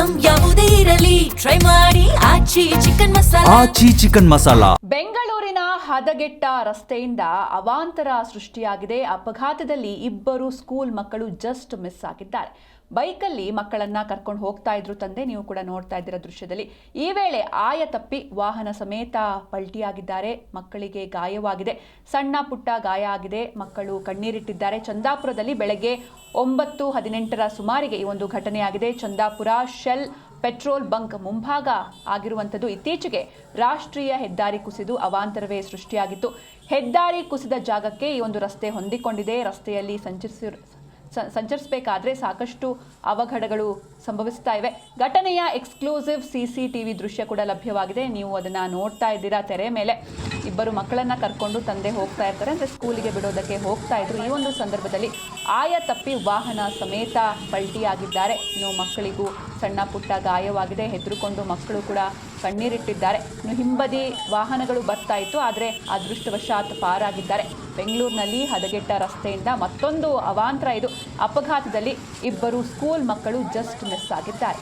Item ಯಾವುದೇ ಇರಲಿ try ಮಾಡಿ ಆಚಿ ಚಿಕನ್ ಮಸಾಲಾ. ಬೆಂಗಳೂರಿನ ಹದಗೆಟ್ಟ ರಸ್ತೆಯಿಂದ ಅವಾಂತರ ಸೃಷ್ಟಿಯಾಗಿದೆ. ಅಪಘಾತದಲ್ಲಿ ಇಬ್ಬರು ಸ್ಕೂಲ್ ಮಕ್ಕಳು ಜಸ್ಟ್ ಮಿಸ್ ಆಗಿದ್ದಾರೆ. ಬೈಕಲ್ಲಿ ಮಕ್ಕಳನ್ನ ಕರ್ಕೊಂಡು ಹೋಗ್ತಾ ಇದ್ರು ತಂದೆ. ನೀವು ಕೂಡ ನೋಡ್ತಾ ಇದ್ದೀರಾ ದೃಶ್ಯದಲ್ಲಿ. ಈ ವೇಳೆ ಆಯ ತಪ್ಪಿ ವಾಹನ ಸಮೇತ ಪಲ್ಟಿಯಾಗಿದ್ದಾರೆ. ಮಕ್ಕಳಿಗೆ ಗಾಯವಾಗಿದೆ, ಸಣ್ಣ ಪುಟ್ಟ ಗಾಯ ಆಗಿದೆ. ಮಕ್ಕಳು ಕಣ್ಣೀರಿಟ್ಟಿದ್ದಾರೆ. ಚಂದಾಪುರದಲ್ಲಿ ಬೆಳಗ್ಗೆ 9:18 ಸುಮಾರಿಗೆ ಈ ಒಂದು ಘಟನೆಯಾಗಿದೆ. ಚಂದಾಪುರ ಶೆಲ್ ಪೆಟ್ರೋಲ್ ಬಂಕ್ ಮುಂಭಾಗ ಆಗಿರುವಂಥದ್ದು. ಇತ್ತೀಚೆಗೆ ರಾಷ್ಟ್ರೀಯ ಹೆದ್ದಾರಿ ಕುಸಿದು ಅವಾಂತರವೇ ಸೃಷ್ಟಿಯಾಗಿತ್ತು. ಹೆದ್ದಾರಿ ಕುಸಿದ ಜಾಗಕ್ಕೆ ಈ ಒಂದು ರಸ್ತೆ ಹೊಂದಿಕೊಂಡಿದೆ. ರಸ್ತೆಯಲ್ಲಿ ಸಂಚರಿಸಬೇಕಾದ್ರೆ ಸಾಕಷ್ಟು ಅವಘಡಗಳು ಸಂಭವಿಸ್ತಾ ಇವೆ. ಘಟನೆಯ ಎಕ್ಸ್ಕ್ಲೂಸಿವ್ CCTV ದೃಶ್ಯ ಕೂಡ ಲಭ್ಯವಾಗಿದೆ. ನೀವು ಅದನ್ನ ನೋಡ್ತಾ ಇದ್ದೀರಾ ತೆರೆ ಮೇಲೆ. ಇಬ್ಬರು ಮಕ್ಕಳನ್ನ ಕರ್ಕೊಂಡು ತಂದೆ ಹೋಗ್ತಾ ಇರ್ತಾರೆ, ಅಂದರೆ ಸ್ಕೂಲಿಗೆ ಬಿಡೋದಕ್ಕೆ ಹೋಗ್ತಾ ಇದ್ರು. ಈ ಒಂದು ಸಂದರ್ಭದಲ್ಲಿ ಆಯ ತಪ್ಪಿ ವಾಹನ ಸಮೇತ ಪಲ್ಟಿಯಾಗಿದ್ದಾರೆ. ಇನ್ನು ಮಕ್ಕಳಿಗೂ ಸಣ್ಣ ಪುಟ್ಟ ಗಾಯವಾಗಿದೆ. ಹೆದರುಕೊಂಡು ಮಕ್ಕಳು ಕೂಡ ಕಣ್ಣೀರಿಟ್ಟಿದ್ದಾರೆ. ಇನ್ನು ಹಿಂಬದಿ ವಾಹನಗಳು ಬರ್ತಾ ಇತ್ತು, ಆದರೆ ಅದೃಷ್ಟವಶಾತ್ ಪಾರಾಗಿದ್ದಾರೆ. ಬೆಂಗಳೂರಿನಲ್ಲಿ ಹದಗೆಟ್ಟ ರಸ್ತೆಯಿಂದ ಮತ್ತೊಂದು ಅವಾಂತರ ಇದು. ಅಪಘಾತದಲ್ಲಿ ಇಬ್ಬರು ಸ್ಕೂಲ್ ಮಕ್ಕಳು ಜಸ್ಟ್ ಮಿಸ್ ಆಗಿದ್ದಾರೆ.